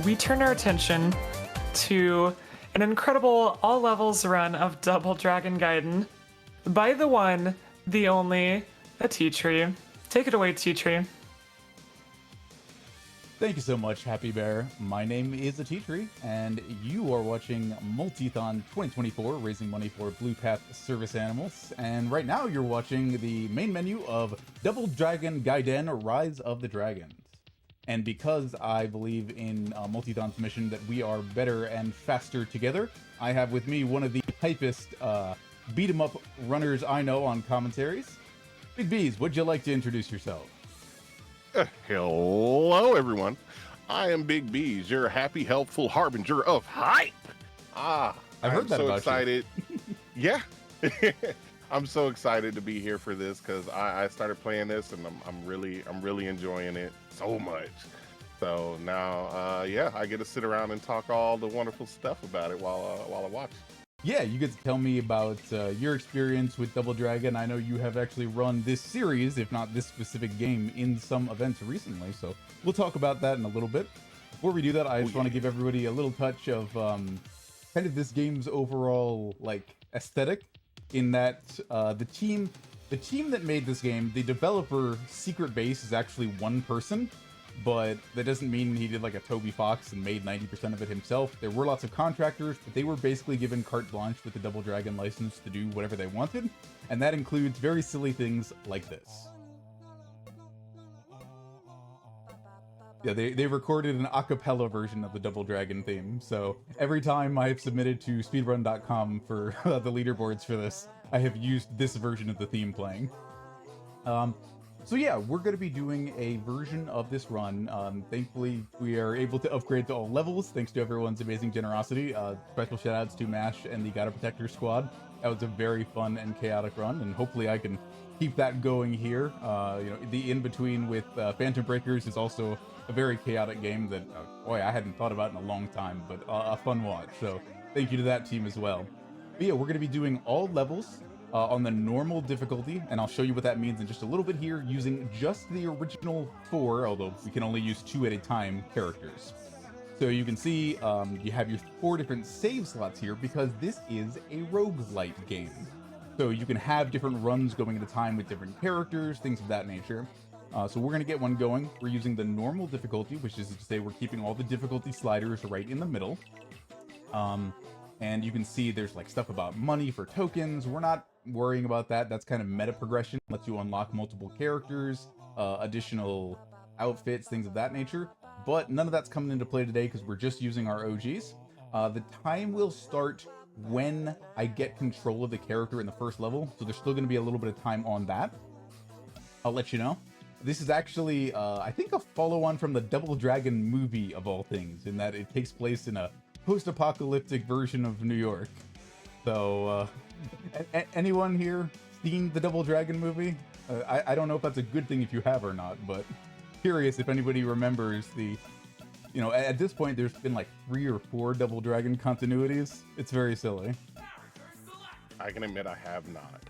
we turn our attention to an incredible all levels run of Double Dragon Gaiden by the one, the only, ateatree. Take it away, ateatree. Thank you so much, Happy Bear. My name is ateatree, and you are watching Multithon 2024, raising money for Blue Path service animals. And right now you're watching the main menu of Double Dragon Gaiden, Rise of the Dragons. And because I believe in Multithon's mission that we are better and faster together, I have with me one of the hypest beat-em-up runners I know on commentaries. Big Bees, would you like to introduce yourself? Hello, everyone. I am Big Bees, your happy, helpful harbinger of hype. I've heard that so about excited. Yeah, I'm so excited to be here for this because I started playing this and I'm really enjoying it so much. So now, yeah, I get to sit around and talk all the wonderful stuff about it while I watch. Yeah, you get to tell me about your experience with Double Dragon. I know you have actually run this series, if not this specific game, in some events recently, so we'll talk about that in a little bit. Before we do that, I just want to give everybody a little touch of kind of this game's overall like aesthetic, in that the team that made this game, the developer secret base is actually one person, but that doesn't mean he did like a Toby Fox and made 90% of it himself. There were lots of contractors, but they were basically given carte blanche with the Double Dragon license to do whatever they wanted, and that includes very silly things like this. Yeah, they recorded an a cappella version of the Double Dragon theme, so every time I have submitted to speedrun.com for the leaderboards for this, I have used this version of the theme playing. So yeah, we're going to be doing a version of this run. Thankfully, we are able to upgrade to all levels, thanks to everyone's amazing generosity. Special shoutouts to MASH and the Gotta Protector squad. That was a very fun and chaotic run, and hopefully I can keep that going here. You know, the in-between with Phantom Breakers is also a very chaotic game that, boy, I hadn't thought about in a long time, but a fun watch. So thank you to that team as well. But yeah, we're going to be doing all levels on the normal difficulty, and I'll show you what that means in just a little bit here, using just the original 4, although we can only use 2 at a time, characters. So you can see you have your 4 different save slots here, because this is a roguelite game. So you can have different runs going at a time with different characters, things of that nature. So we're going to get one going. We're using the normal difficulty, which is to say we're keeping all the difficulty sliders right in the middle. And you can see there's like stuff about money for tokens. We're not worrying about that. That's kind of meta progression. Lets you unlock multiple characters, additional outfits, things of that nature. But none of that's coming into play today because we're just using our OGs. The time will start when I get control of the character in the first level. So there's still going to be a little bit of time on that. I'll let you know. This is actually, I think, a follow-on from the Double Dragon movie of all things, in that it takes place in a post-apocalyptic version of New York. So, anyone here seen the Double Dragon movie? I don't know if that's a good thing if you have or not, but curious if anybody remembers the, you know, at this point there's been like 3 or 4 Double Dragon continuities. It's very silly. I can admit I have not.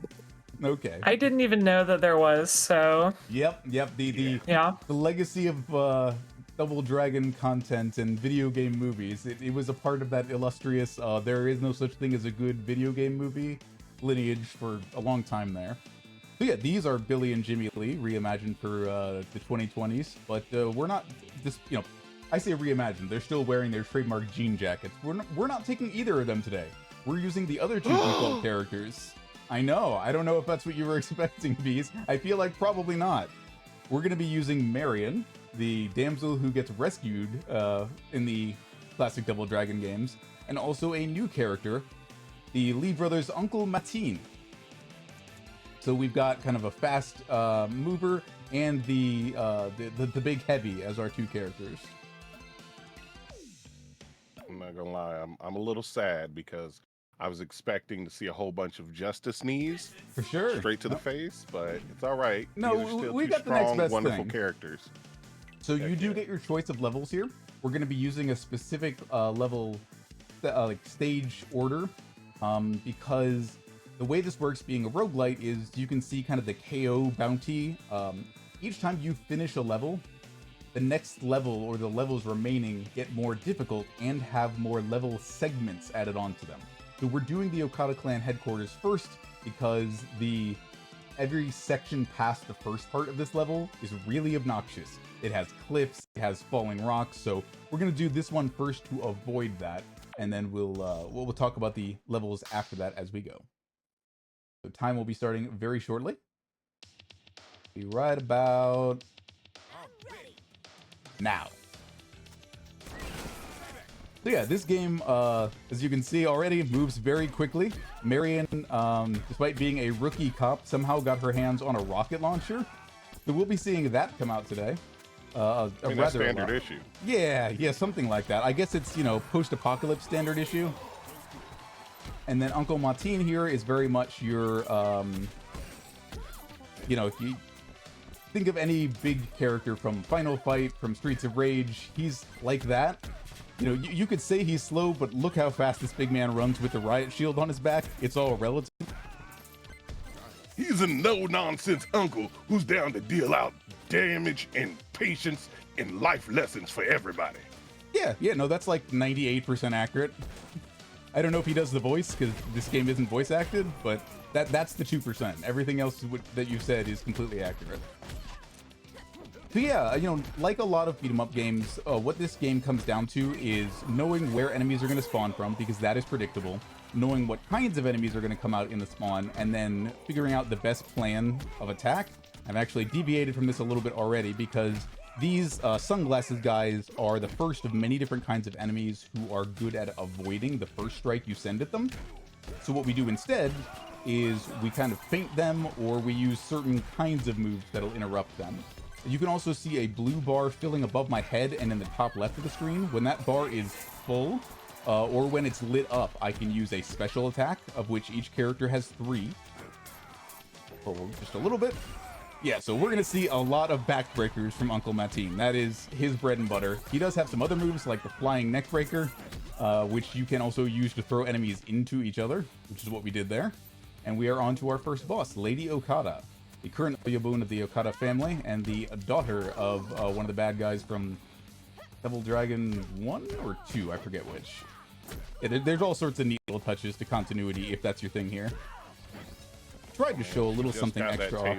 Okay. I didn't even know that there was, so... Yep. The legacy of Double Dragon content and video game movies. It was a part of that illustrious, there is no such thing as a good video game movie lineage for a long time there. So yeah, these are Billy and Jimmy Lee, reimagined for the 2020s, but we're not, just, you know, I say reimagined, they're still wearing their trademark jean jackets. We're not taking either of them today. We're using the other 2 default characters. I know, I don't know if that's what you were expecting, Bees. I feel like probably not. We're going to be using Marion, the damsel who gets rescued in the classic Double Dragon games, and also a new character, the Lee brothers' Uncle Mateen. So we've got kind of a fast mover and the big heavy as our 2 characters. I'm not gonna lie, I'm a little sad because I was expecting to see a whole bunch of Justice knees, for sure, straight to the face, but it's all right. No, we got the next best wonderful thing. Characters. So you do get your choice of levels here. We're going to be using a specific level, like stage order, because the way this works, being a roguelite, is you can see kind of the KO bounty. Each time you finish a level, the next level or the levels remaining get more difficult and have more level segments added onto them. So we're doing the Okada clan headquarters first because every section past the first part of this level is really obnoxious. It has cliffs, it has falling rocks, so we're gonna do this one first to avoid that, and then we'll talk about the levels after that as we go. So time will be starting very shortly. Be right about now. So yeah, this game, as you can see already, moves very quickly. Marion, despite being a rookie cop, somehow got her hands on a rocket launcher. So we'll be seeing that come out today. I mean, that's standard issue. Yeah, something like that. I guess it's, you know, post-apocalypse standard issue. And then Uncle Martin here is very much your, you know, if you think of any big character from Final Fight, from Streets of Rage, he's like that. You know, you could say he's slow, but look how fast this big man runs with the riot shield on his back. It's all relative. He's a no-nonsense uncle who's down to deal out damage and patience and life lessons for everybody. Yeah, no, that's like 98% accurate. I don't know if he does the voice, because this game isn't voice acted, but that's the 2%. Everything else that you said is completely accurate. So yeah, you know, like a lot of beat 'em up games, what this game comes down to is knowing where enemies are going to spawn from, because that is predictable, knowing what kinds of enemies are going to come out in the spawn, and then figuring out the best plan of attack. I've actually deviated from this a little bit already, because these sunglasses guys are the first of many different kinds of enemies who are good at avoiding the first strike you send at them. So what we do instead is we kind of feint them, or we use certain kinds of moves that'll interrupt them. You can also see a blue bar filling above my head and in the top left of the screen. When that bar is full, or when it's lit up, I can use a special attack, of which each character has 3. Forward just a little bit. Yeah, so we're going to see a lot of backbreakers from Uncle Martin. That is his bread and butter. He does have some other moves, like the flying neckbreaker, which you can also use to throw enemies into each other, which is what we did there. And we are on to our first boss, Lady Okada, the current Oyabun of the Okada family, and the daughter of one of the bad guys from Devil Dragon 1 or 2, I forget which. Yeah, there's all sorts of neat little touches to continuity, if that's your thing here. Tried to show a little something extra off.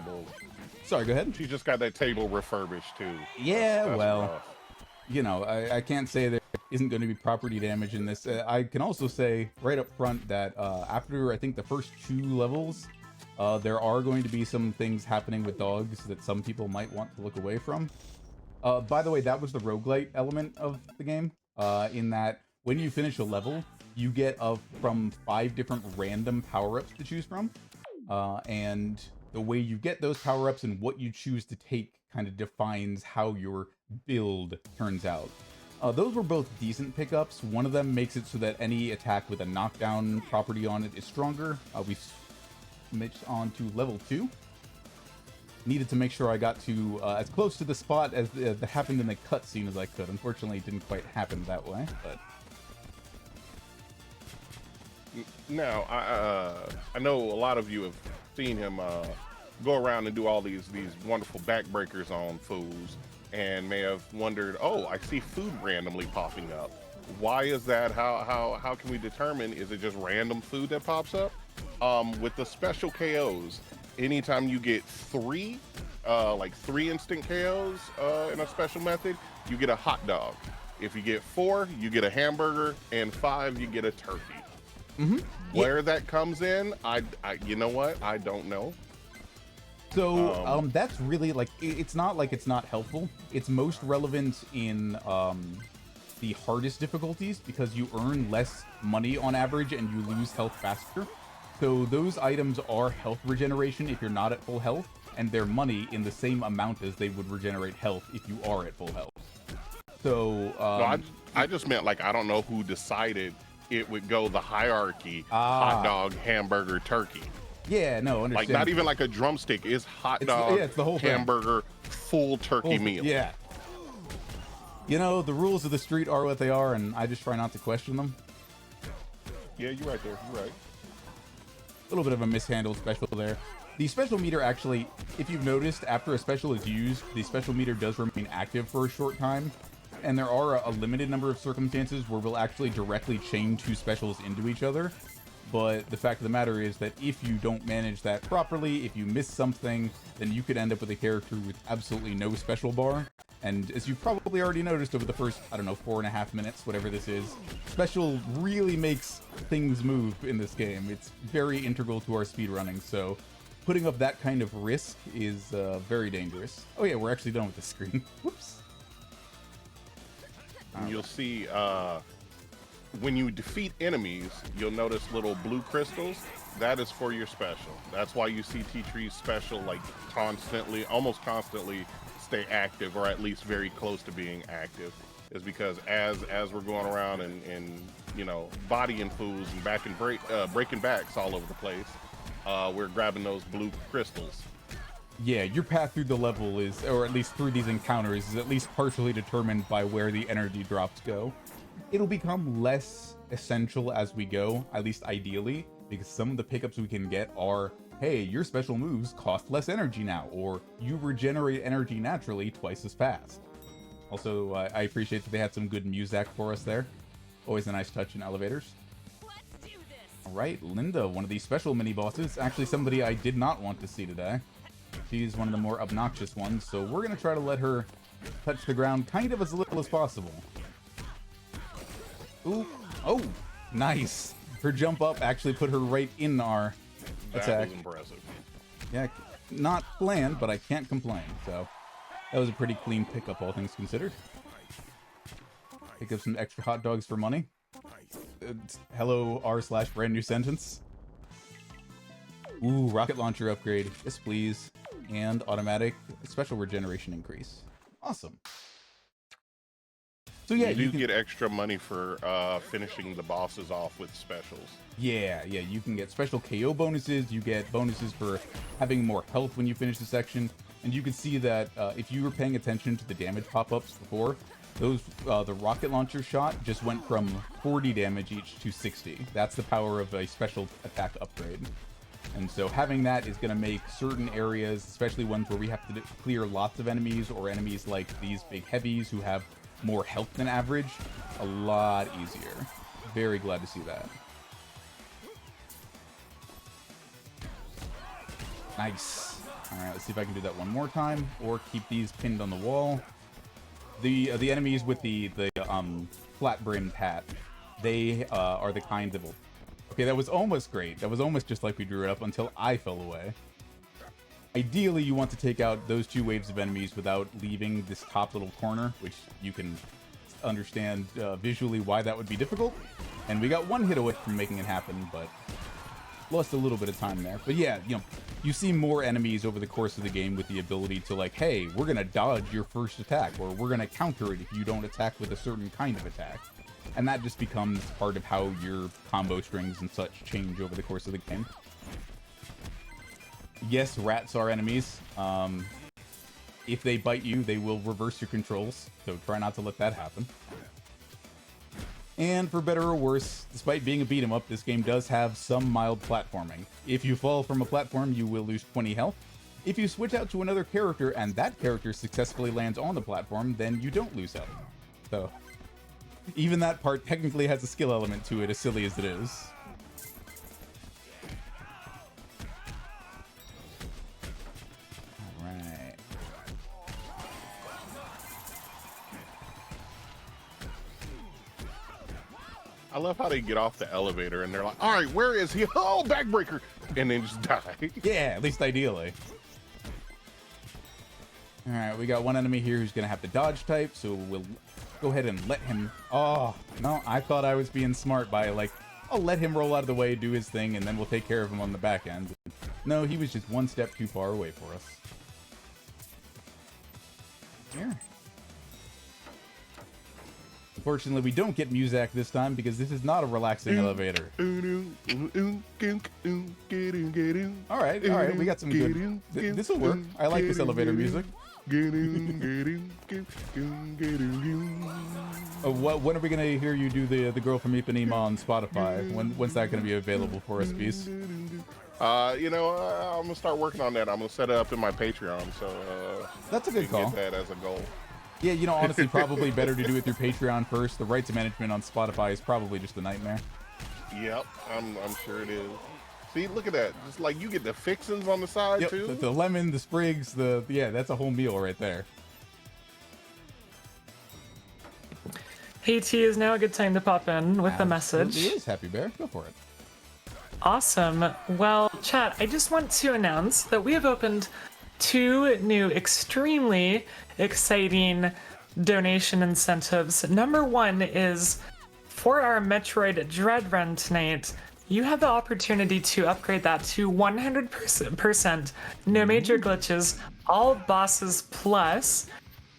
Sorry, go ahead. She just got that table refurbished too. Yeah, that's well, rough. You know, I can't say there isn't going to be property damage in this. I can also say right up front that after, I think, the first 2 levels, there are going to be some things happening with dogs that some people might want to look away from. By the way, that was the roguelite element of the game, in that when you finish a level, you get from 5 different random power-ups to choose from. And the way you get those power-ups and what you choose to take kind of defines how your build turns out. Those were both decent pickups. One of them makes it so that any attack with a knockdown property on it is stronger. We switched on to level 2. Needed to make sure I got to as close to the spot as that happened in the cutscene as I could. Unfortunately, it didn't quite happen that way, but... Now, I know a lot of you have seen him go around and do all these wonderful backbreakers on fools, and may have wondered, oh, I see food randomly popping up. Why is that? How can we determine, is it just random food that pops up? With the special KOs, anytime you get 3, like 3 instant KOs in a special method, you get a hot dog. If you get 4, you get a hamburger, and 5, you get a turkey. Mm-hmm. Where that comes in, I you know what? I don't know. So that's really, like, it's not like it's not helpful. It's most relevant in the hardest difficulties, because you earn less money on average and you lose health faster. So those items are health regeneration if you're not at full health, and they're money in the same amount as they would regenerate health if you are at full health. So no, I just meant, like, I don't know who decided it would go the hierarchy: hot dog, hamburger, turkey. Yeah, no, understand. Like, not even like a drumstick, is hot dog, it's the whole hamburger, full turkey meal. Yeah. You know, the rules of the street are what they are, and I just try not to question them. Yeah, you're right there. You're right. A little bit of a mishandled special there. The special meter actually, if you've noticed, after a special is used, the special meter does remain active for a short time. And there are a limited number of circumstances where we'll actually directly chain two specials into each other. But the fact of the matter is that if you don't manage that properly, if you miss something, then you could end up with a character with absolutely no special bar. And as you've probably already noticed over the first, I don't know, 4.5 minutes, whatever this is, special really makes things move in this game. It's very integral to our speedrunning, so putting up that kind of risk is very dangerous. Oh yeah, we're actually done with the screen. Whoops. And you'll see when you defeat enemies, you'll notice little blue crystals. That is for your special. That's why you see ateatree's special like constantly, almost constantly stay active, or at least very close to being active, is because as we're going around and you know, bodying fools and breaking backs all over the place, we're grabbing those blue crystals. Yeah, your path through the level is, or at least through these encounters, is at least partially determined by where the energy drops go. It'll become less essential as we go, at least ideally, because some of the pickups we can get are, hey, your special moves cost less energy now, or you regenerate energy naturally twice as fast. Also, I appreciate that they had some good music for us there. Always a nice touch in elevators. Alright, Linda, one of these special mini-bosses, actually somebody I did not want to see today. She's one of the more obnoxious ones, so we're going to try to let her touch the ground kind of as little as possible. Ooh, oh, nice. Her jump up actually put her right in our attack. That was impressive. Yeah, not planned, but I can't complain, so that was a pretty clean pickup, all things considered. Pick up some extra hot dogs for money. Hello, r/brand new sentence. Ooh, rocket launcher upgrade. Yes, please. And automatic special regeneration increase. Awesome. So yeah, you do get extra money for finishing the bosses off with specials. Yeah, you can get special KO bonuses. You get bonuses for having more health when you finish the section. And you can see that if you were paying attention to the damage pop-ups before, those the rocket launcher shot just went from 40 damage each to 60. That's the power of a special attack upgrade. And so having that is going to make certain areas, especially ones where we have to clear lots of enemies, or enemies like these big heavies who have more health than average, a lot easier. Very glad to see that. Nice. Alright, let's see if I can do that one more time, or keep these pinned on the wall. The enemies with the flat-brimmed hat, they are the kind that will... Okay, that was almost great. That was almost just like we drew it up until I fell away. Ideally, you want to take out those two waves of enemies without leaving this top little corner, which you can understand visually why that would be difficult. And we got one hit away from making it happen, but lost a little bit of time there. But yeah, you know, you see more enemies over the course of the game with the ability to, like, hey, we're going to dodge your first attack, or we're going to counter it if you don't attack with a certain kind of attack. And that just becomes part of how your combo strings and such change over the course of the game. Yes, rats are enemies. If they bite you, they will reverse your controls, so try not to let that happen. And for better or worse, despite being a beat-em-up, this game does have some mild platforming. If you fall from a platform, you will lose 20 health. If you switch out to another character and that character successfully lands on the platform, then you don't lose health. So even that part technically has a skill element to it, as silly as it is. Alright. I love how they get off the elevator and they're like, all right, where is he? Oh, backbreaker! And then just die. Yeah, at least ideally. Alright, we got one enemy here who's going to have the dodge type, so we'll go ahead and let him... Oh, no, I thought I was being smart by, like, I'll let him roll out of the way, do his thing, and then we'll take care of him on the back end. No, he was just one step too far away for us. Here. Unfortunately, we don't get music this time because this is not a relaxing elevator. Alright, we got some good... This'll work. I like this elevator music. When are we gonna hear you do the Girl from Ipanema on Spotify? When's that gonna be available for us, Beast? I'm gonna start working on that. I'm gonna set it up in my Patreon, so That's a good we can call. get that as a goal. Yeah, honestly, probably better to do it through Patreon first. The rights management on Spotify is probably just a nightmare. Yep, I'm sure it is. See, look at that. Just like you get the fixins on the side Yep, too. the lemon, the sprigs, that's a whole meal right there. Hey T, is now a good time to pop in with a message? It is, Happy Bear. Go for it. Awesome. Well, chat, I just want to announce that we have opened 2 new extremely exciting donation incentives. Number 1 is for our Metroid Dread run tonight. You have the opportunity to upgrade that to 100%, no major glitches, all bosses plus,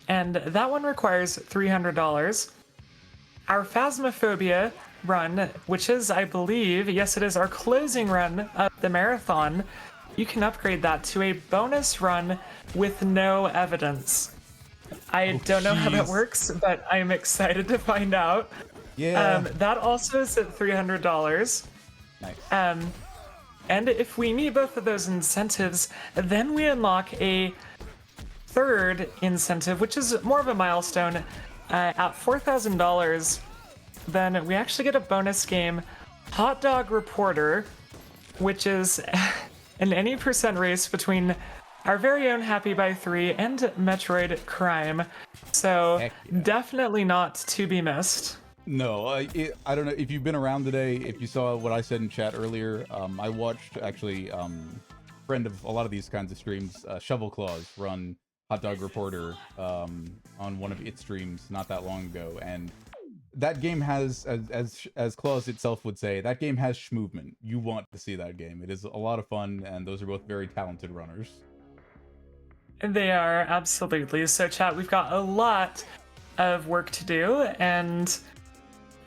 and that one requires $300. Our Phasmophobia run, which is, I believe, yes, it is our closing run of the marathon, you can upgrade that to a bonus run with no evidence. I don't know how that works, but I'm excited to find out. Yeah. That also is at $300. Nice. And if we meet both of those incentives, then we unlock a third incentive, which is more of a milestone. At $4,000, then we actually get a bonus game, Hot Dog Reporter, which is an any percent race between our very own Happy by 3 and Metroid Crime. So definitely not to be missed. No, I don't know if you've been around today. If you saw what I said in chat earlier, I watched actually friend of a lot of these kinds of streams, Shovel Claws, run Hot Dog Reporter on one of its streams not that long ago, and that game has, as Claus itself would say, that game has schmovement. You want to see that game. It is a lot of fun, and those are both very talented runners. They are, absolutely. So chat, we've got a lot of work to do, and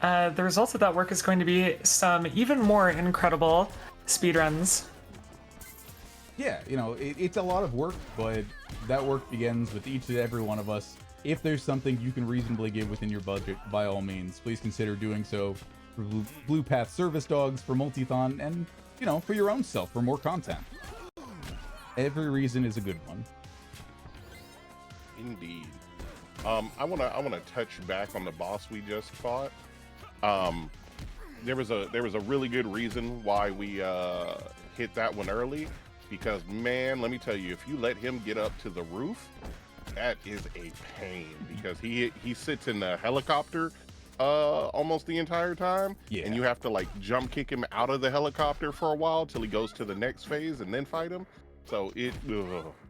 the result of that work is going to be some even more incredible speedruns. Yeah, it's a lot of work, but that work begins with each and every one of us. If there's something you can reasonably give within your budget, by all means, please consider doing so for Blue Path Service Dogs, for Multithon, and, for your own self, for more content. Every reason is a good one. Indeed. I wanna touch back on the boss we just fought. There was a really good reason why we hit that one early, because man, let me tell you, if you let him get up to the roof, that is a pain, because he sits in the helicopter almost the entire time, and you have to like jump kick him out of the helicopter for a while till he goes to the next phase and then fight him. So it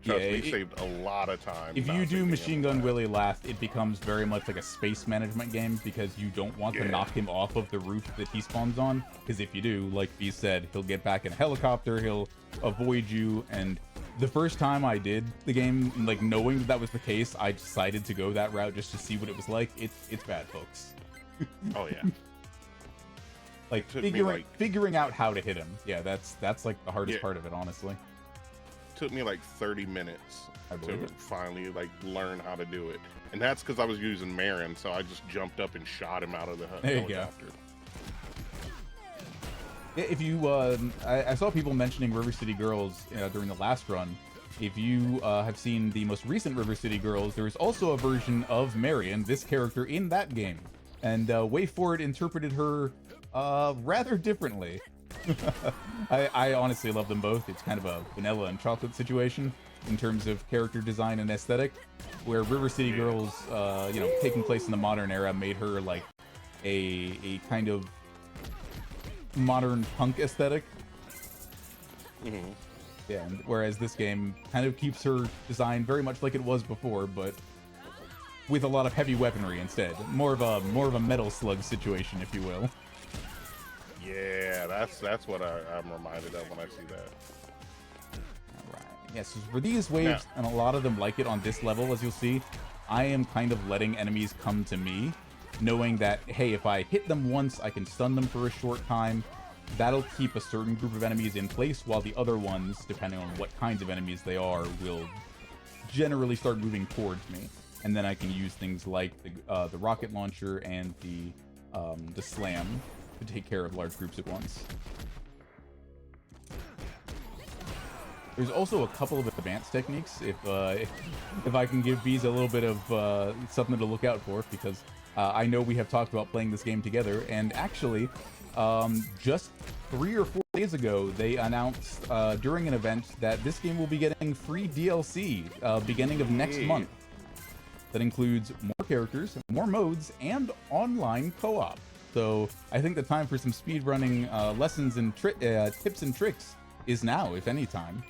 saved a lot of time. If you do Machine Gun Willie last, it becomes very much like a space management game, because you don't want to knock him off of the roof that he spawns on, because if you do, like B said, he'll get back in a helicopter, he'll avoid you, and the first time I did the game, like knowing that was the case, I decided to go that route just to see what it was like. It's bad, folks. Oh yeah. Like figuring out how to hit him. Yeah, that's like the hardest part of it, honestly. Took me like 30 minutes to finally like learn how to do it, and that's because I was using Marin, so I just jumped up and shot him out of the helicopter. If you, I saw people mentioning River City Girls during the last run. If you have seen the most recent River City Girls, there is also a version of Marion, this character, in that game, and Way Forward interpreted her rather differently. I honestly love them both. It's kind of a vanilla and chocolate situation in terms of character design and aesthetic, where River City Girls, taking place in the modern era, made her like a kind of modern punk aesthetic. Mm-hmm. Yeah, whereas this game kind of keeps her design very much like it was before, but with a lot of heavy weaponry instead. More of a Metal Slug situation, if you will. Yeah, that's what I'm reminded of when I see that. Alright. Yes, so for these waves, and a lot of them like it on this level, as you'll see, I am kind of letting enemies come to me, knowing that, hey, if I hit them once, I can stun them for a short time. That'll keep a certain group of enemies in place, while the other ones, depending on what kinds of enemies they are, will generally start moving towards me. And then I can use things like the rocket launcher and the slam to take care of large groups at once. There's also a couple of advanced techniques if I can give bees a little bit of something to look out for, because I know we have talked about playing this game together, and actually, just 3 or 4 days ago, they announced during an event that this game will be getting free DLC beginning of next month. That includes more characters, more modes, and online co-op. So I think the time for some speedrunning lessons and tips and tricks is now, if any time.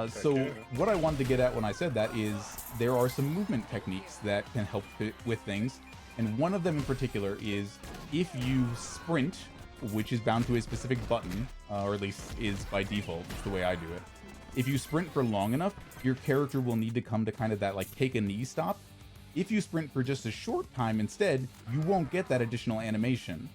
So what I wanted to get at when I said that is there are some movement techniques that can help with things, and one of them in particular is if you sprint, which is bound to a specific button, or at least is by default, it's the way I do it. If you sprint for long enough, your character will need to come to kind of that like take a knee stop. If you sprint for just a short time instead, you won't get that additional animation.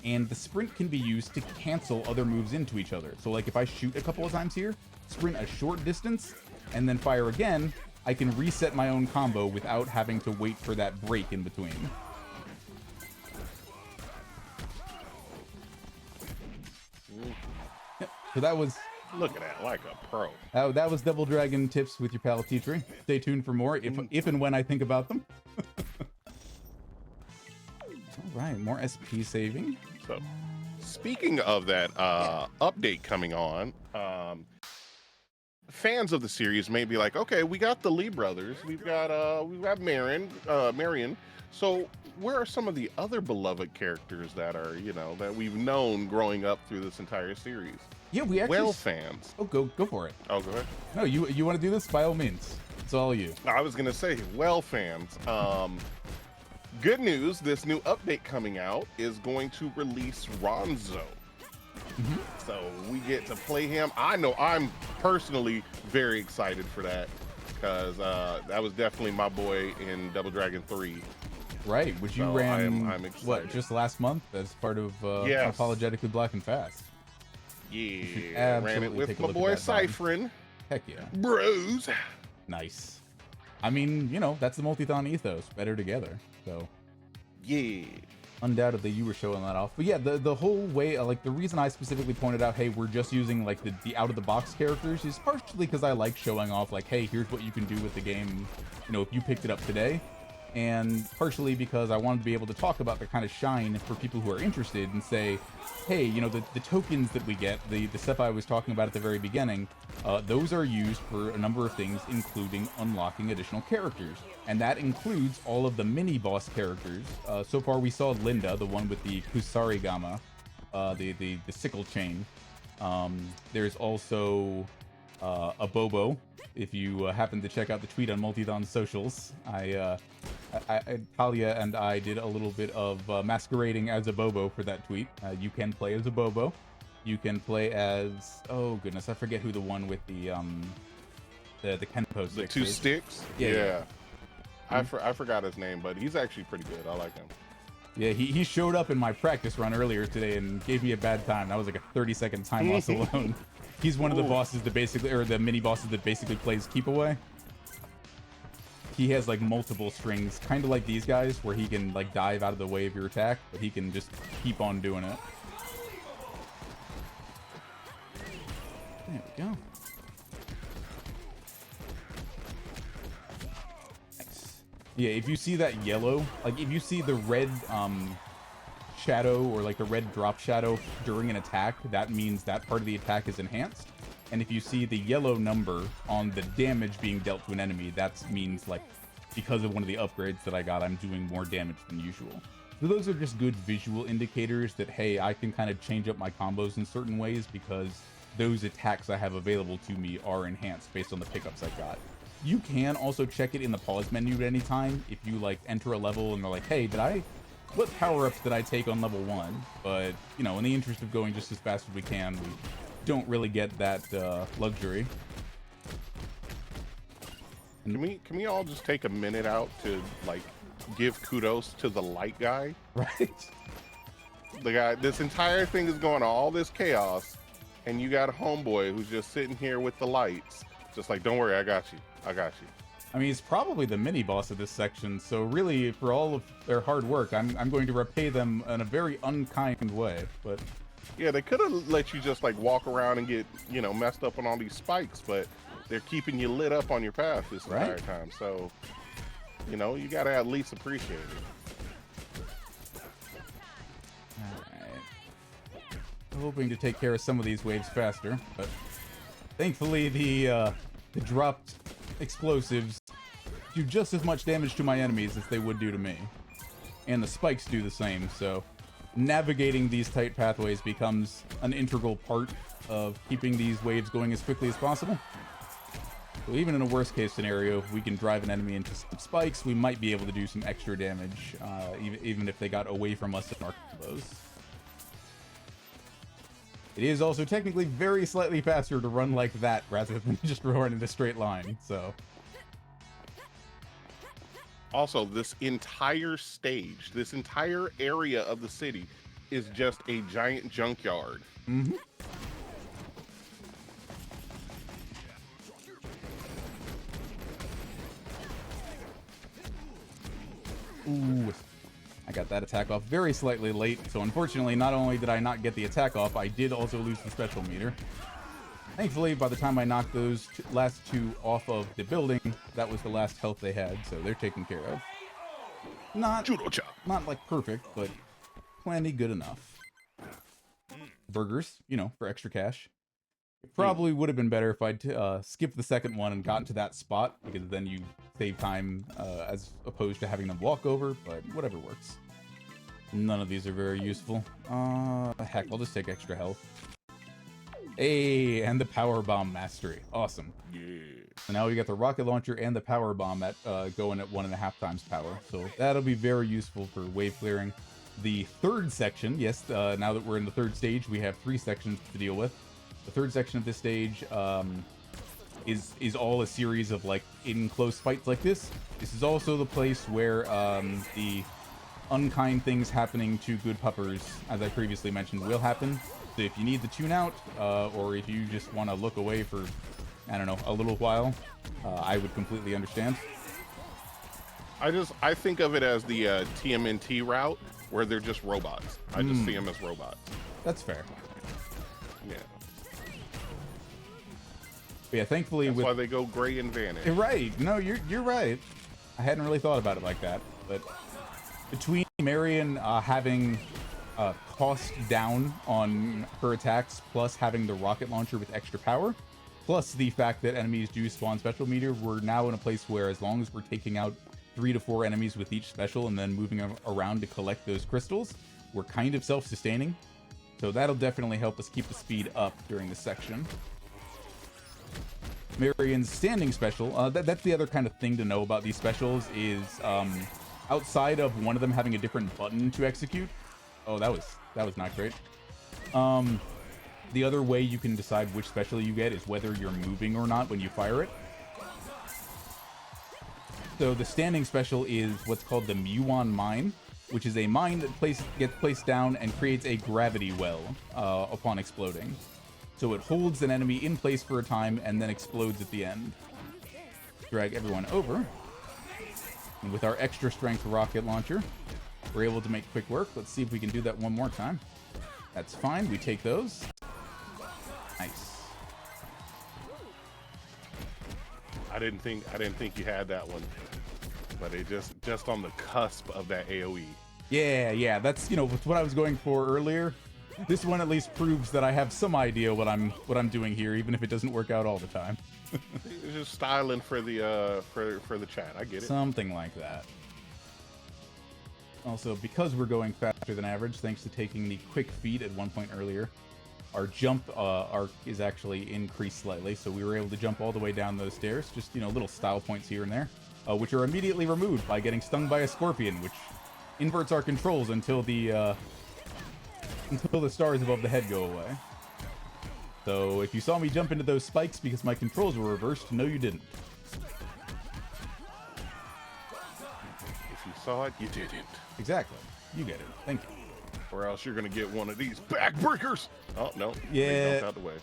And the sprint can be used to cancel other moves into each other. So like if I shoot a couple of times here, sprint a short distance, and then fire again, I can reset my own combo without having to wait for that break in between. Yep, so that was... Look at that, like a pro. That was Double Dragon tips with your pal ateatree. Stay tuned for more if and when I think about them. All right, more SP saving. So, speaking of that update coming on, fans of the series may be like, okay, we got the Lee brothers, we've got Marion. So, where are some of the other beloved characters that are, that we've known growing up through this entire series? Yeah, we actually... Well, fans. Oh, go for it. Oh, go ahead. No, you want to do this? By all means. It's all you. I was going to say, well, fans. Good news, this new update coming out is going to release Ronzo. So we get to play him. I know I'm personally very excited for that, because that was definitely my boy in Double Dragon 3. Right, which you ran, I'm excited. what, just last month as part of Yes. Unapologetically Black and Fast. Yeah, ran it with my boy Cyphrin. Heck yeah. Bros. Nice. I mean, that's the Multithon ethos. Better together. So, Yeah. undoubtedly you were showing that off. But yeah, the whole way, like the reason I specifically pointed out, hey, we're just using like the out-of-the-box characters is partially because I like showing off like, hey, here's what you can do with the game, if you picked it up today. And partially because I wanted to be able to talk about the kind of shine for people who are interested and say, hey, the tokens that we get, the stuff I was talking about at the very beginning, those are used for a number of things, including unlocking additional characters. And that includes all of the mini-boss characters. So far we saw Linda, the one with the Kusarigama, the sickle chain. There's also a Bobo. If you happen to check out the tweet on Multithon's socials, Talia and I did a little bit of masquerading as a Bobo for that tweet. You can play as a Bobo. You can play as, oh goodness, I forget who the one with the Kenpo sticks. The two sticks? Yeah. I forgot his name, but he's actually pretty good. I like him. Yeah, he showed up in my practice run earlier today and gave me a bad time. That was like a 30-second time loss alone. He's one of the bosses that basically, or the mini bosses that basically plays keep away. He has like multiple strings, kind of like these guys, where he can like dive out of the way of your attack, but he can just keep on doing it. There we go. Nice. Yeah, if you see that yellow, like if you see the red shadow or like the red drop shadow during an attack, that means that part of the attack is enhanced. And if you see the yellow number on the damage being dealt to an enemy, that means like because of one of the upgrades that I got, I'm doing more damage than usual. So those are just good visual indicators that, hey, I can kind of change up my combos in certain ways because those attacks I have available to me are enhanced based on the pickups I got. You can also check it in the pause menu at any time if you like enter a level and they're like, hey, what power-ups did I take on level 1? But, in the interest of going just as fast as we can, we don't really get that luxury. Can we all just take a minute out to like give kudos to the light guy? Right. The guy, this entire thing is going on, all this chaos, and you got a homeboy who's just sitting here with the lights, just like, don't worry, I got you. I mean, he's probably the mini boss of this section, so really, for all of their hard work, I'm going to repay them in a very unkind way. But Yeah, they could have let you just like walk around and get, you know, messed up on all these spikes, but they're keeping you lit up on your path this entire time. So, you know, you gotta at least appreciate it. Alright. Hoping to take care of some of these waves faster, but thankfully the dropped explosives do just as much damage to my enemies as they would do to me. And the spikes do the same, so navigating these tight pathways becomes an integral part of keeping these waves going as quickly as possible. So even in a worst case scenario, if we can drive an enemy into some spikes, we might be able to do some extra damage, even if they got away from us in our combos. It is also technically very slightly faster to run like that rather than just run in a straight line, so. Also, this entire stage, this entire area of the city is just a giant junkyard. Mm-hmm. Ooh, I got that attack off very slightly late, so unfortunately not only did I not get the attack off, I did also lose the special meter. Thankfully, by the time I knocked those last two off of the building, that was the last health they had, so they're taken care of. Not like perfect, but plenty good enough. Burgers, you know, for extra cash. It probably would have been better if I'd skipped the second one and gotten to that spot, because then you save time as opposed to having them walk over, but whatever works. None of these are very useful. Heck, I'll just take extra health. Hey, and the power bomb mastery. Awesome. Yeah. So now we got the rocket launcher and the power bomb at going at 1.5 times power. So that'll be very useful for wave clearing. The third section, yes, now that we're in the third stage, we have 3 sections to deal with. The third section of this stage is all a series of like in close fights like this. This is also the place where the unkind things happening to good puppers, as I previously mentioned, will happen. So if you need to tune out, or if you just want to look away for, I don't know, a little while, I would completely understand. I think of it as the TMNT route, where they're just robots. I just see them as robots. That's fair. Yeah. But yeah, thankfully That's why they go gray and vanish. Right. No, you're right. I hadn't really thought about it like that, but between Marion having cost down on her attacks, plus having the rocket launcher with extra power, plus the fact that enemies do spawn special meter, we're now in a place where as long as we're taking out 3 to 4 enemies with each special and then moving around to collect those crystals, we're kind of self-sustaining. So that'll definitely help us keep the speed up during this section. Marion's standing special, that's the other kind of thing to know about these specials is outside of one of them having a different button to execute. Oh, that was not great. The other way you can decide which special you get is whether you're moving or not when you fire it. So the standing special is what's called the Muon Mine, which is a mine that gets placed down and creates a gravity well upon exploding. So it holds an enemy in place for a time and then explodes at the end. Drag everyone over. And with our extra strength rocket launcher, we're able to make quick work. Let's see if we can do that one more time. That's fine. We take those. Nice. I didn't think you had that one, but it just on the cusp of that AOE. Yeah. That's, you know, what I was going for earlier. This one at least proves that I have some idea what I'm doing here, even if it doesn't work out all the time. It's just styling for the for the chat. I get it. Something like that. Also, because we're going faster than average, thanks to taking the quick feet at one point earlier, our jump arc is actually increased slightly, so we were able to jump all the way down those stairs. Just, you know, little style points here and there, which are immediately removed by getting stung by a scorpion, which inverts our controls until the stars above the head go away. So if you saw me jump into those spikes because my controls were reversed, no you didn't. If you saw it, you didn't. Exactly. You get it. Thank you. Or else you're gonna get one of these backbreakers. Oh no. Yeah. Out the way.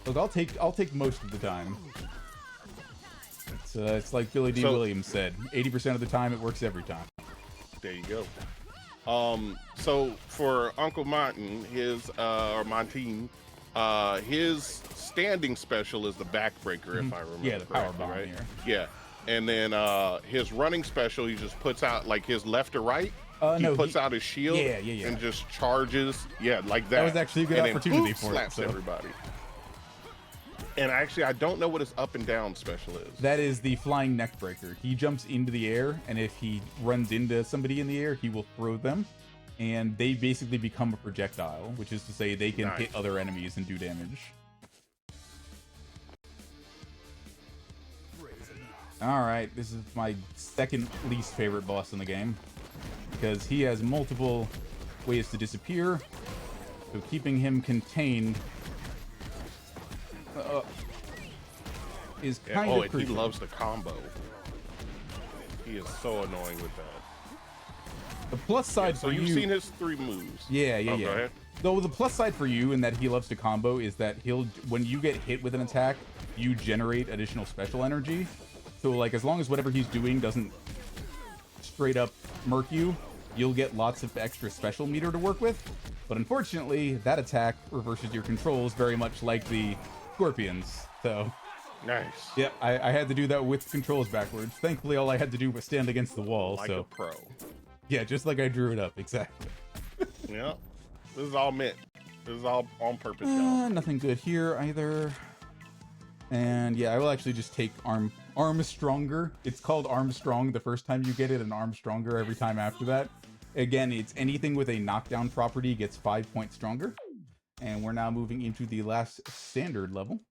Look, I'll take most of the time. It's like Billy D. Williams said, 80% of the time it works every time. There you go. So for Uncle Martin, his or Montine, his standing special is the backbreaker, if I remember. Yeah, the power correctly, bomb right? here. Yeah. And then his running special, he just puts out like his left or right. He No, puts out his shield yeah. and just charges. Yeah, like that. That was actually a good and then, opportunity boop, for slaps it. So. everybody. And actually, I don't know what his up and down special is. That is the flying neck breaker. He jumps into the air, and if he runs into somebody in the air, he will throw them, and they basically become a projectile, which is to say they can hit other enemies and do damage. Alright, this is my second least favorite boss in the game, because he has multiple ways to disappear, so keeping him contained is kind of and he loves the combo. He is so annoying with that. the plus side So for you've you. seen his 3 moves. Yeah. Go ahead. Though the plus side for you in that he loves to combo is that when you get hit with an attack, you generate additional special energy. So like as long as whatever he's doing doesn't straight up murk you, you'll get lots of extra special meter to work with. But unfortunately, that attack reverses your controls very much like the scorpions. So Nice. yep, I had to do that with controls backwards. Thankfully, all I had to do was stand against the wall. Like so a pro. yeah, just like I drew it up, exactly. Yeah. This is all meant. This is all on purpose, y'all. Nothing good here either. And yeah, I will actually just take Armstronger. It's called Armstrong the first time you get it, and Armstronger every time after that. Again, it's anything with a knockdown property gets 5 points stronger. And we're now moving into the last standard level.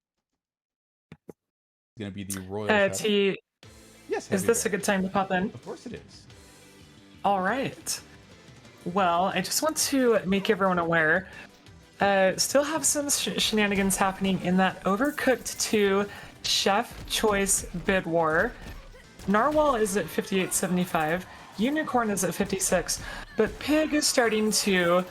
It's gonna be the Royal. T, Yes. is this a good time to pop in? Of course it is. All right. Well, I just want to make everyone aware. Still have some shenanigans happening in that Overcooked 2 Chef Choice Bid War. Narwhal is at 58.75. Unicorn is at 56. But Pig is starting to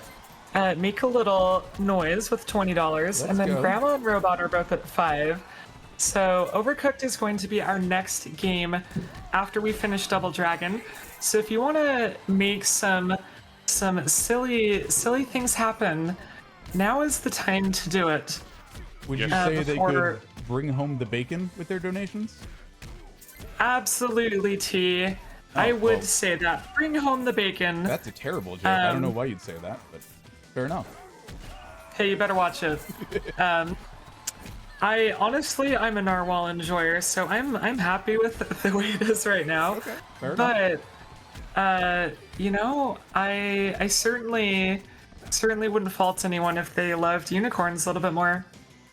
make a little noise with $20. And then go. Grandma and Robot are both at 5. So Overcooked is going to be our next game after we finish Double Dragon. So if you want to make some silly things happen, now is the time to do it. Would you say they before- could bring home the bacon with their donations? Absolutely, T. I would say that. Bring home the bacon. That's a terrible joke. I don't know why you'd say that, but fair enough. Hey, you better watch it. I'm a Narwhal enjoyer, so I'm happy with the way it is right now. Okay, fair enough. But I certainly wouldn't fault anyone if they loved unicorns a little bit more.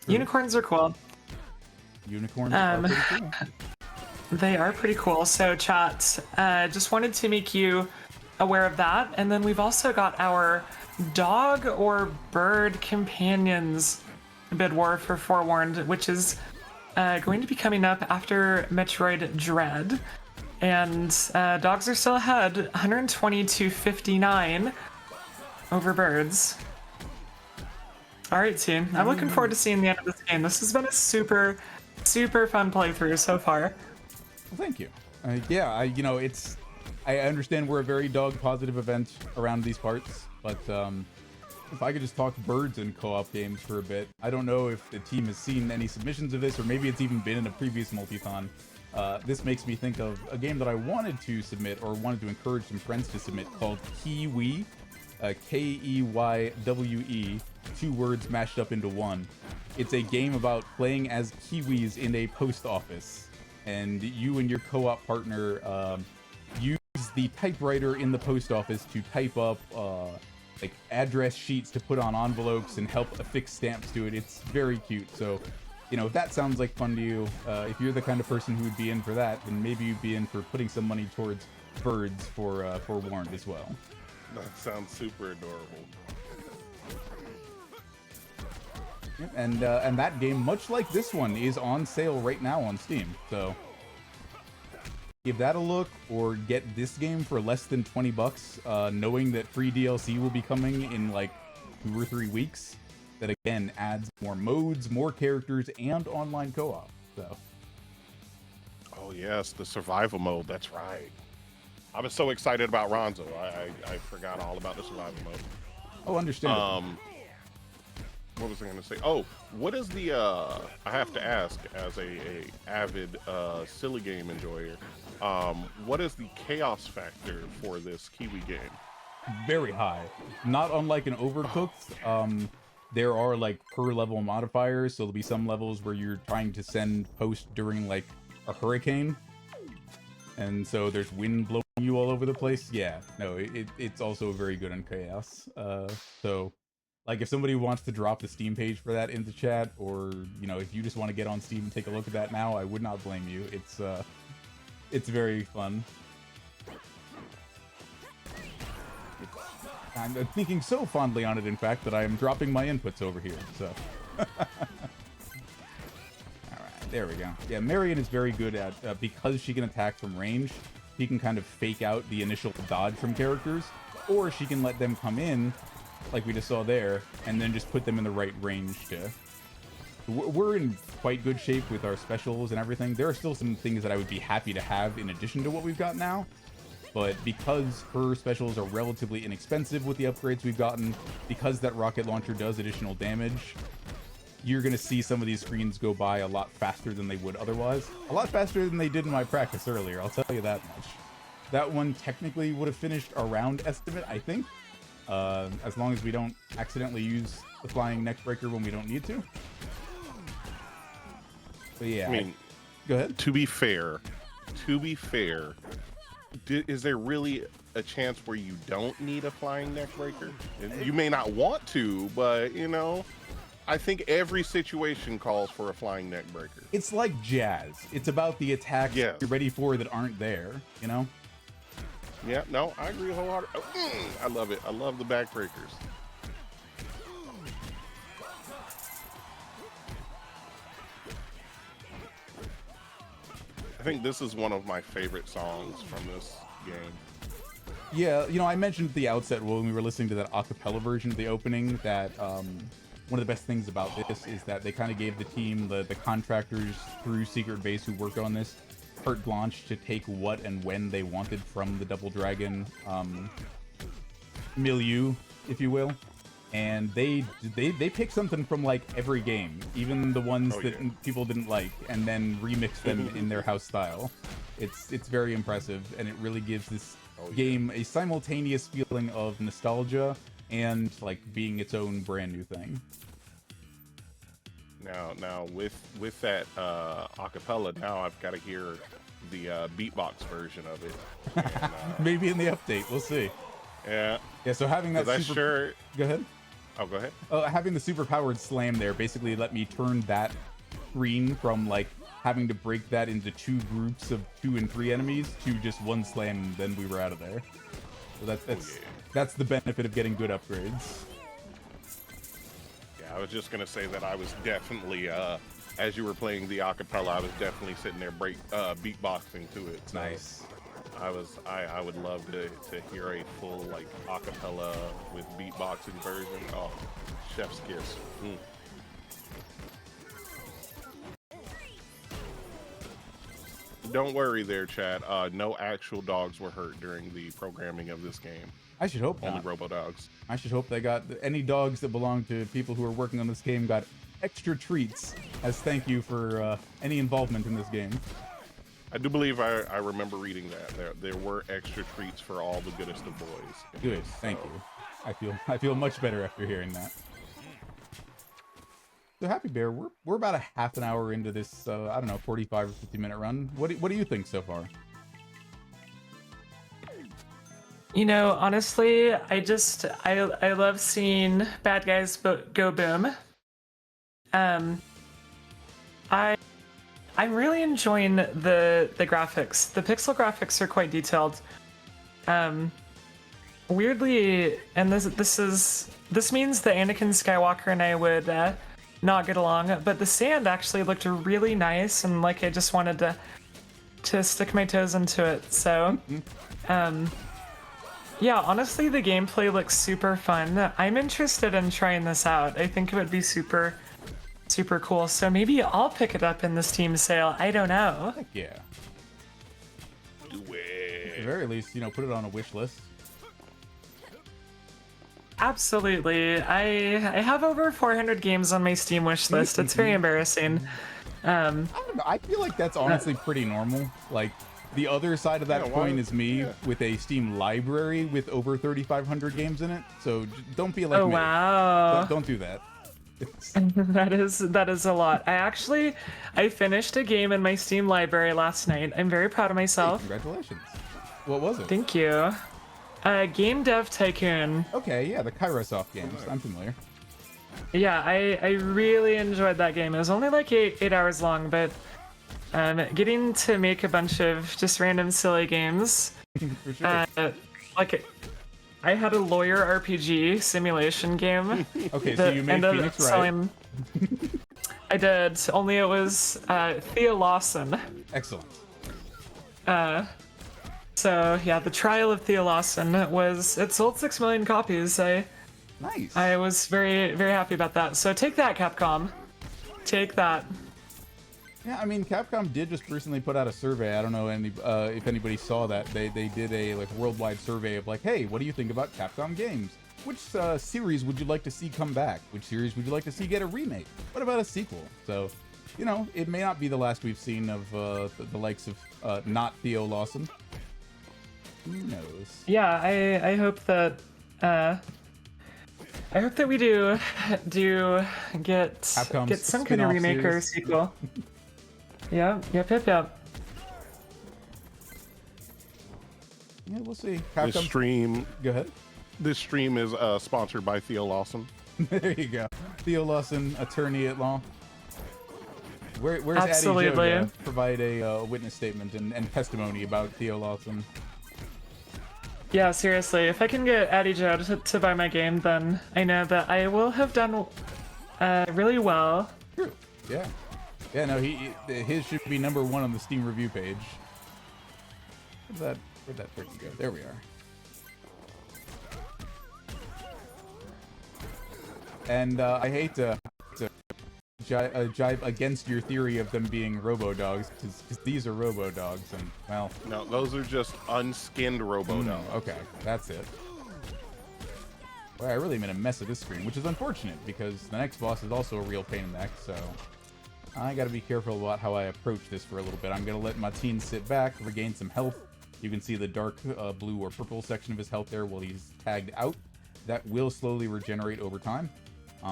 Unicorns are cool. Unicorns are pretty cool. They are pretty cool. So chat, just wanted to make you aware of that. And then we've also got our dog or bird companions bid war for Forewarned, which is going to be coming up after Metroid Dread. And dogs are still ahead, 120 to 59 over birds. All right, team. I'm looking forward to seeing the end of this game. This has been a super fun playthrough so far. Well, thank you. I understand we're a very dog-positive event around these parts, but if I could just talk birds and co-op games for a bit. I don't know if the team has seen any submissions of this, or maybe it's even been in a previous Multithon. This makes me think of a game that I wanted to submit, or wanted to encourage some friends to submit, called Kiwi, Keywe, 2 words mashed up into one. It's a game about playing as kiwis in a post office, and you and your co-op partner use the typewriter in the post office to type up like address sheets to put on envelopes and help affix stamps to it. It's very cute. So, if that sounds like fun to you, if you're the kind of person who would be in for that, then maybe you'd be in for putting some money towards birds for Warned as well. That sounds super adorable. Yep, and that game, much like this one, is on sale right now on Steam. So give that a look, or get this game for less than $20, knowing that free DLC will be coming in like 2 or 3 weeks. That again adds more modes, more characters, and online co-op. So. Oh yes, the survival mode. That's right. I was so excited about Ronzo. I forgot all about the survival mode. Oh, understandable. What was I going to say? Oh, what is the? I have to ask, as a avid silly game enjoyer, what is the chaos factor for this Kiwi game? Very high. Not unlike an Overcooked. There are like per level modifiers, so there'll be some levels where you're trying to send post during like a hurricane, and so there's wind blowing you all over the place. Yeah, no, it's also very good on chaos. So like if somebody wants to drop the Steam page for that into chat, or you know if you just want to get on Steam and take a look at that now, I would not blame you. It's very fun. I'm thinking so fondly on it, in fact, that I am dropping my inputs over here, so. Alright, there we go. Yeah, Marion is very good at, because she can attack from range, she can kind of fake out the initial dodge from characters, or she can let them come in, like we just saw there, and then just put them in the right range to... We're in quite good shape with our specials and everything. There are still some things that I would be happy to have in addition to what we've got now. But because her specials are relatively inexpensive with the upgrades we've gotten, because that rocket launcher does additional damage, you're going to see some of these screens go by a lot faster than they would otherwise. A lot faster than they did in my practice earlier, I'll tell you that much. That one technically would have finished around estimate, I think. As long as we don't accidentally use the flying neckbreaker when we don't need to. But yeah, I mean, go ahead. To be fair, is there really a chance where you don't need a flying neckbreaker? You may not want to, but you know, I think every situation calls for a flying neckbreaker. It's like jazz. It's about the attacks you're ready for that aren't there, you know? Yeah, no, I agree wholeheartedly. I love it. I love the backbreakers. I think this is one of my favorite songs from this game. Yeah, you know, I mentioned at the outset when we were listening to that acapella version of the opening that one of the best things about this is that they kind of gave the team, the contractors through Secret Base who worked on this, carte blanche to take what and when they wanted from the Double Dragon milieu, if you will. And they picked something from like every game, even the ones that people didn't like, and then remixed them in their house style. It's very impressive, and it really gives this game a simultaneous feeling of nostalgia and like being its own brand new thing. Now with that acapella, now I've got to hear the beatbox version of it. And, maybe in the update, we'll see. Yeah. Yeah. So having that Go ahead. Oh, go ahead. Having the super powered slam there basically let me turn that screen from like having to break that into 2 groups of 2 and 3 enemies to just 1 slam, and then we were out of there. So that's the benefit of getting good upgrades. Yeah, I was just gonna say that I was definitely as you were playing the acapella, I was definitely sitting there beatboxing to it. So nice. I would love to hear a full like acapella with beatboxing version. Oh, chef's kiss. Don't worry there, Chad. No actual dogs were hurt during the programming of this game. I should hope Only not. robo dogs. I should hope they got any dogs that belong to people who are working on this game got extra treats as thank you for any involvement in this game. I do believe I remember reading that there were extra treats for all the goodest of boys. Good, thank you. I feel much better after hearing that. So Happy Bear, we're about a half an hour into this I don't know, 45 or 50 minute run. What do you think so far? You know, honestly, I love seeing bad guys go boom. I'm really enjoying the graphics. The pixel graphics are quite detailed. Weirdly, and this means that Anakin Skywalker and I would not get along, but the sand actually looked really nice, and like I just wanted to stick my toes into it. So, yeah, honestly, the gameplay looks super fun. I'm interested in trying this out. I think it would be super cool. So maybe I'll pick it up in the Steam sale. I don't know. Heck yeah. Do it. very least, you know, put it on a wish list. Absolutely. I have over 400 games on my Steam wish list. It's very embarrassing. I don't know. I feel like that's honestly pretty normal. Like, the other side of that coin is me with a Steam library with over 3,500 games in it. So don't be like me. Wow. Don't do that. That is a lot. I finished a game in my Steam library last night. I'm very proud of myself. Hey, congratulations. What was it? Thank you. Game Dev Tycoon. Okay, yeah, the Kairosoft games. I'm familiar. Yeah, I really enjoyed that game. It was only like eight hours long, but getting to make a bunch of just random silly games. For sure. I had a lawyer RPG simulation game. Okay, so you made Phoenix Wright. I did, only it was Thea Lawson. Excellent. So yeah, the Trial of Thea Lawson it sold 6 million copies. Nice. I was very, very happy about that. So take that, Capcom. Take that. Yeah, I mean, Capcom did just recently put out a survey. I don't know if anybody saw that. They did a like worldwide survey of like, hey, what do you think about Capcom games? Which series would you like to see come back? Which series would you like to see get a remake? What about a sequel? So, you know, it may not be the last we've seen of the likes of not Theo Lawson. Who knows? Yeah, I hope that we do get Capcom's some kind of spin-off remake or series. sequel. Yep. Yeah, we'll see. This stream, Go ahead. this stream is sponsored by Theo Lawson. There you go. Theo Lawson, attorney at law. Where's Absolutely. Addie Joe to provide a witness statement and testimony about Theo Lawson? Yeah, seriously. If I can get Addie Joe to buy my game, then I know that I will have done really well. True. Yeah. Yeah. No, his should be #1 on the Steam review page. Where'd that freaking go? There we are. And I hate to jibe against your theory of them being robo-dogs, because these are robo-dogs, and, well... No, those are just unskinned robo-dogs. Okay, that's it. Well, I really made a mess of this screen, which is unfortunate, because the next boss is also a real pain in the neck, so... I gotta be careful about how I approach this for a little bit. I'm gonna let Mateen sit back, regain some health. You can see the dark blue or purple section of his health there while he's tagged out. That will slowly regenerate over time.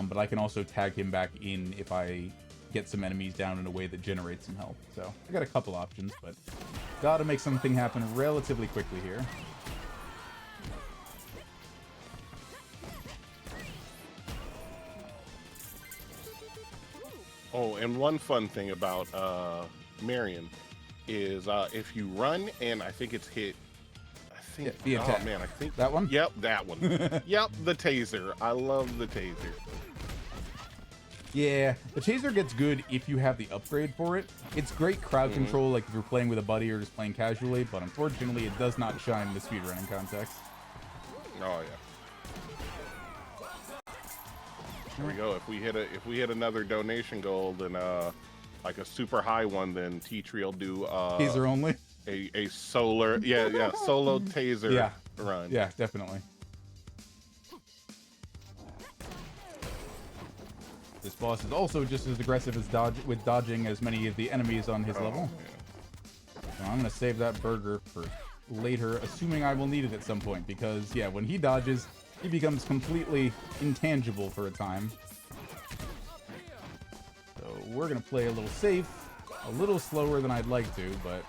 But I can also tag him back in if I get some enemies down in a way that generates some health. So I got a couple options, but gotta make something happen relatively quickly here. Oh, and one fun thing about Marion is if you run and I think it's hit. The attack. Oh man, I think that one. Yep, that one. Yep, the taser. I love the taser. Yeah, the taser gets good if you have the upgrade for it. It's great crowd control, like if you're playing with a buddy or just playing casually, but unfortunately it does not shine in the speedrunning context. Oh yeah. There we go. If we hit another donation goal, then like a super high one, then T-Tree will do Taser only. A solo taser run. Yeah, definitely. This boss is also just as aggressive as dodging as many of the enemies on his level. Yeah. So I'm gonna save that burger for later, assuming I will need it at some point, because yeah, when he dodges, he becomes completely intangible for a time. So we're gonna play a little safe, a little slower than I'd like to, but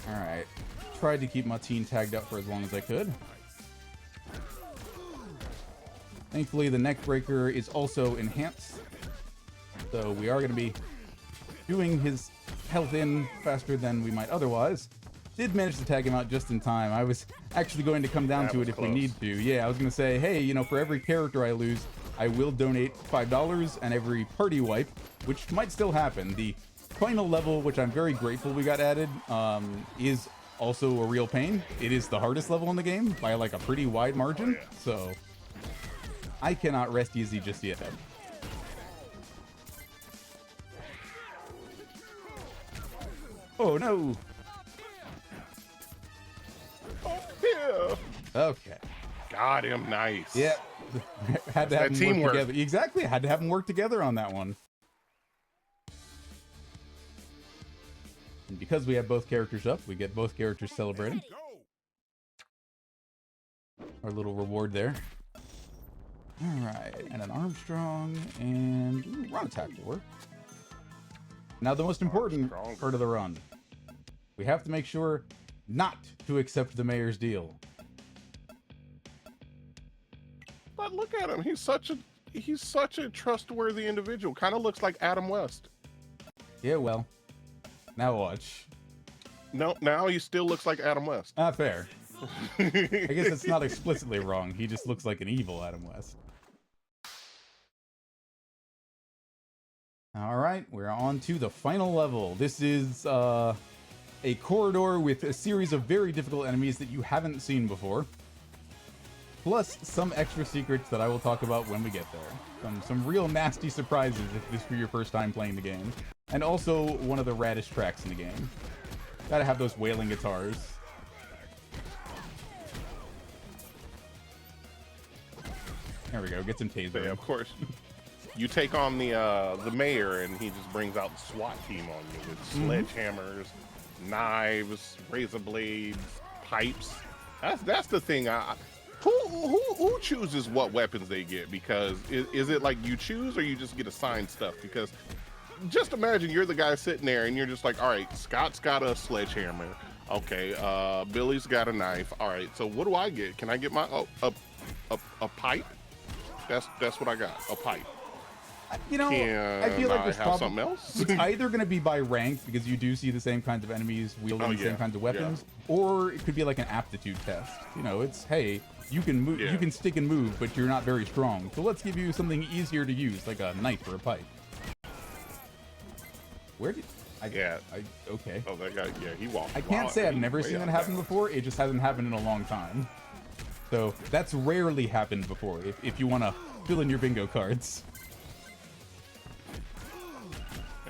alright. Tried to keep Mateen tagged up for as long as I could. Thankfully, the neck breaker is also enhanced. So we are going to be doing his health in faster than we might otherwise. Did manage to tag him out just in time. I was actually going to come down to it if we need to. Yeah, I was going to say, hey, you know, for every character I lose, I will donate $5, and every party wipe, which might still happen. The final level, which I'm very grateful we got added, is also a real pain. It is the hardest level in the game by like a pretty wide margin. So I cannot rest easy just yet. Oh no. Oh, yeah. Okay. Got him. Nice. Yeah. Had to have them teamwork. work together. Exactly. Had to have them work together on that one. And because we have both characters up, we get both characters celebrating. Our little reward there. Alright, and an Armstrong, and ooh, run attack will work. Now the most important part of the run. We have to make sure not to accept the mayor's deal. But look at him. He's such a trustworthy individual. Kind of looks like Adam West. Yeah, well. Now watch. No, now he still looks like Adam West. Ah, fair. I guess it's not explicitly wrong. He just looks like an evil Adam West. Alright, we're on to the final level. This is a corridor with a series of very difficult enemies that you haven't seen before. Plus some extra secrets that I will talk about when we get there. Some real nasty surprises if this were your first time playing the game. And also one of the raddest tracks in the game. Gotta have those wailing guitars. There we go, get some taser. Yeah, of course. You take on the mayor, and he just brings out the SWAT team on you with sledgehammers, knives, razor blades, pipes. That's the thing. Who chooses what weapons they get? Because is it like you choose, or you just get assigned stuff? Because just imagine you're the guy sitting there, and you're just like, all right, Scott's got a sledgehammer. Okay, Billy's got a knife. All right, so what do I get? Can I get my a pipe? That's what I got. A pipe. You know, I feel like there's probably something else. It's either going to be by rank, because you do see the same kinds of enemies wielding the same kinds of weapons, or it could be like an aptitude test. You know, it's, hey, you can move, you can stick and move, but you're not very strong. So let's give you something easier to use, like a knife or a pipe. Where did okay. Oh, that guy. Yeah, he walked. I can't say I've never seen that happen before. It just hasn't happened in a long time. So that's rarely happened before. If you want to fill in your bingo cards.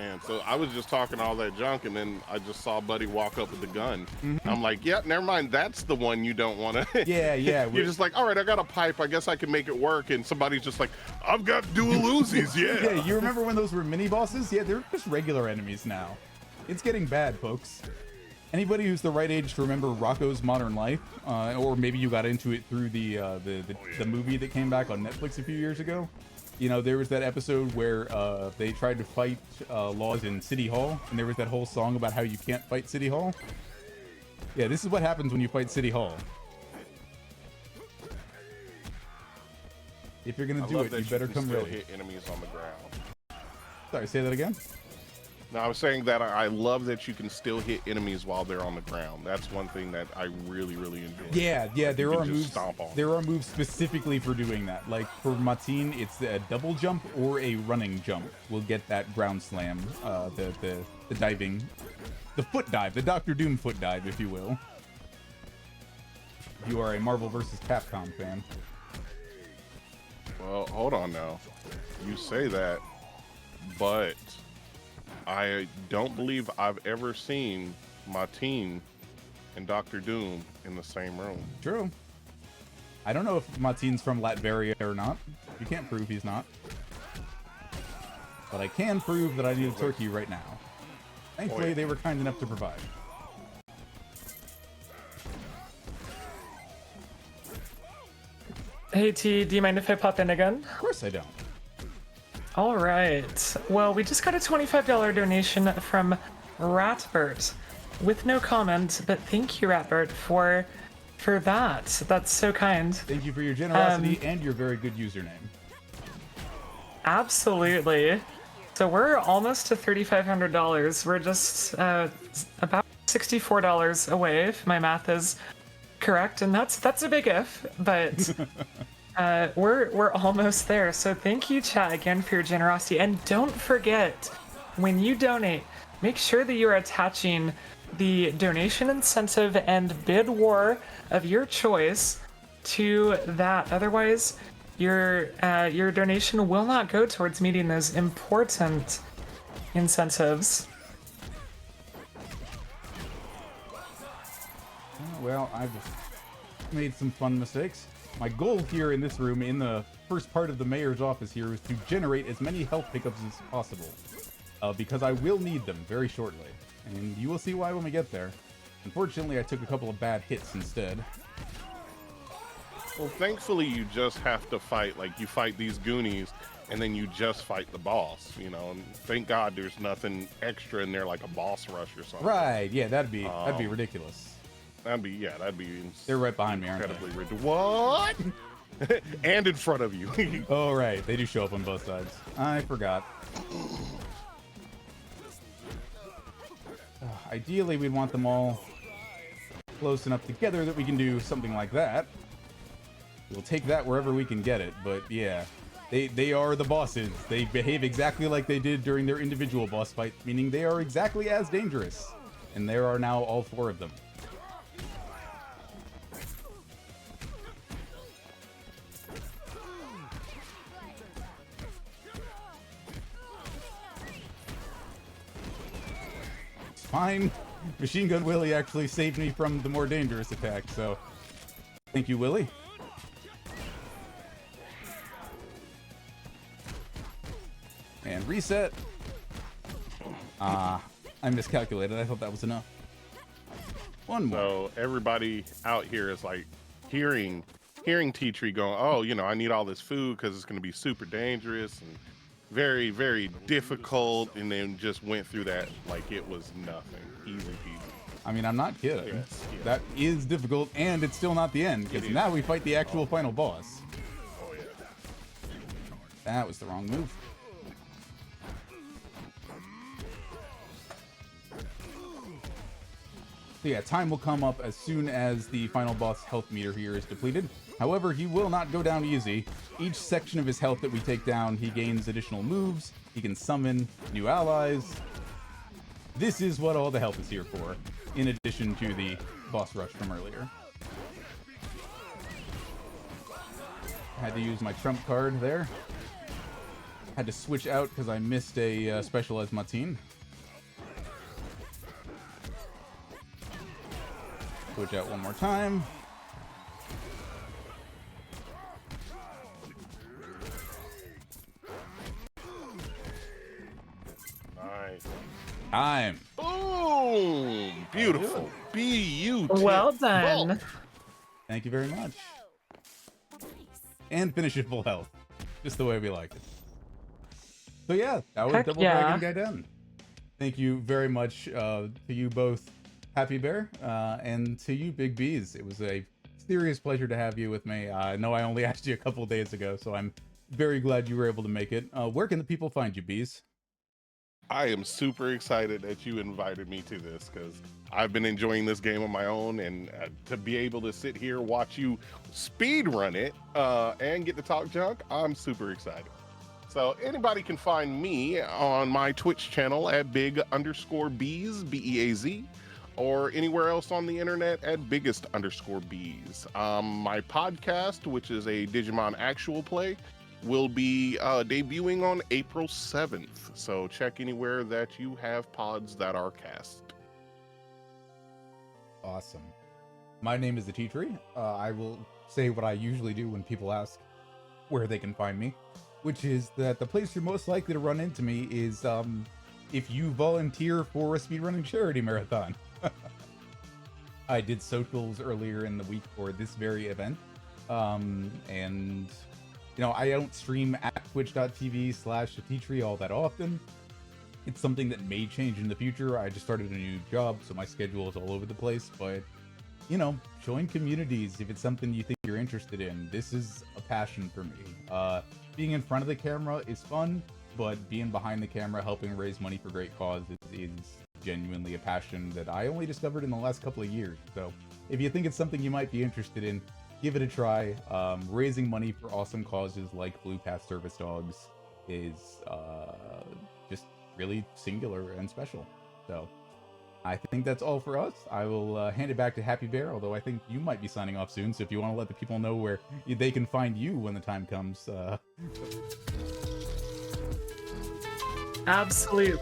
And so I was just talking all that junk, and then I just saw Buddy walk up with the gun. I'm like, yeah, never mind. That's the one you don't want to. Yeah. You're just like, all right, I got a pipe. I guess I can make it work. And somebody's just like, I've got dual Uzis. Yeah. Yeah, you remember when those were mini bosses? Yeah, they're just regular enemies now. It's getting bad, folks. Anybody who's the right age to remember Rocco's Modern Life, or maybe you got into it through the movie that came back on Netflix a few years ago. You know, there was that episode where they tried to fight laws in City Hall, and there was that whole song about how you can't fight City Hall. Yeah, this is what happens when you fight City Hall. If you're gonna do it, you better come ready. Hit enemies on the ground. Sorry, say that again? No, I was saying that I love that you can still hit enemies while they're on the ground. That's one thing that I really, really enjoy. Yeah, there are moves. Stomp on. There are moves specifically for doing that. Like for Martine, it's a double jump or a running jump. We'll get that ground slam, the diving, the foot dive, the Doctor Doom foot dive, if you will. If you are a Marvel vs. Capcom fan. Well, hold on now. You say that, but I don't believe I've ever seen Martine and Doctor Doom in the same room. True. I don't know if Martine's from Latveria or not. You can't prove he's not. But I can prove that I need a turkey right now. Thankfully, they were kind enough to provide. Hey T, do you mind if I pop in again? Of course I don't. All right. Well, we just got a $25 donation from Ratbert with no comment, but thank you, Ratbert, for that. That's so kind. Thank you for your generosity and your very good username. Absolutely. So we're almost to $3,500. We're just about $64 away, if my math is correct, and that's a big if, but we're almost there. So thank you, chat, again for your generosity, and don't forget, when you donate, make sure that you are attaching the donation incentive and bid war of your choice to that. Otherwise, your donation will not go towards meeting those important incentives. Well, I've made some fun mistakes. My goal here in this room, in the first part of the mayor's office here, is to generate as many health pickups as possible. Because I will need them very shortly. And you will see why when we get there. Unfortunately, I took a couple of bad hits instead. Well, thankfully, you just have to fight, like, you fight these Goonies, and then you just fight the boss, you know, and thank God there's nothing extra in there like a boss rush or something. Right, yeah, that'd be ridiculous. That'd be They're right behind me, aren't they? incredibly ridiculous. What? And in front of you. Oh, right, they do show up on both sides. I forgot. Ideally, we'd want them all close enough together that we can do something like that. We'll take that wherever we can get it, but yeah. They are the bosses. They behave exactly like they did during their individual boss fight, meaning they are exactly as dangerous. And there are now all 4 of them. It's fine. Machine Gun Willie actually saved me from the more dangerous attack, so thank you, Willie. And reset. I miscalculated. I thought that was enough. One more. So everybody out here is like hearing T-Tree going, oh, you know, I need all this food because it's going to be super dangerous and very, very difficult, and then just went through that like it was nothing. Easy peasy. I mean, I'm not kidding. Yes. That is difficult, and it's still not the end, because now we fight the actual final boss. Oh, yeah. That was the wrong move. So yeah, time will come up as soon as the final boss health meter here is depleted. However, he will not go down easy. Each section of his health that we take down, he gains additional moves. He can summon new allies. This is what all the health is here for, in addition to the boss rush from earlier. Had to use my trump card there. Had to switch out because I missed a specialized Martine. Switch out one more time. Nice. Time. Boom! Beautiful. Beautiful. Well done. Thank you very much. And finish it full health. Just the way we like it. So yeah, that was Heck Double yeah. Dragon Gaiden. Thank you very much to you both, Happy Bear, and to you, Big Bees. It was a serious pleasure to have you with me. I know I only asked you a couple of days ago, so I'm very glad you were able to make it. Where can the people find you, Bees? I am super excited that you invited me to this because I've been enjoying this game on my own, and to be able to sit here, watch you speed run it, and get to talk junk, I'm super excited. So anybody can find me on my Twitch channel at big_bees, B-E-A-Z, or anywhere else on the internet at biggest_bees. My podcast, which is a Digimon actual play, will be debuting on April 7th. So check anywhere that you have pods that are cast. Awesome. My name is ateatree. I will say what I usually do when people ask where they can find me, which is that the place you're most likely to run into me is if you volunteer for a speedrunning charity marathon. I did socials earlier in the week for this very event, and you know, I don't stream at twitch.tv/ateatree all that often. It's something that may change in the future. I just started a new job, so my schedule is all over the place, but you know, join communities if it's something you think you're interested in. This is a passion for me. Being in front of the camera is fun, but being behind the camera helping raise money for great causes is genuinely a passion that I only discovered in the last couple of years. So if you think it's something you might be interested in, give it a try. Raising money for awesome causes like Blue Path Service Dogs is just really singular and special. So I think that's all for us. I will hand it back to Happy Bear, although I think you might be signing off soon. So if you want to let the people know where they can find you when the time comes. Absolute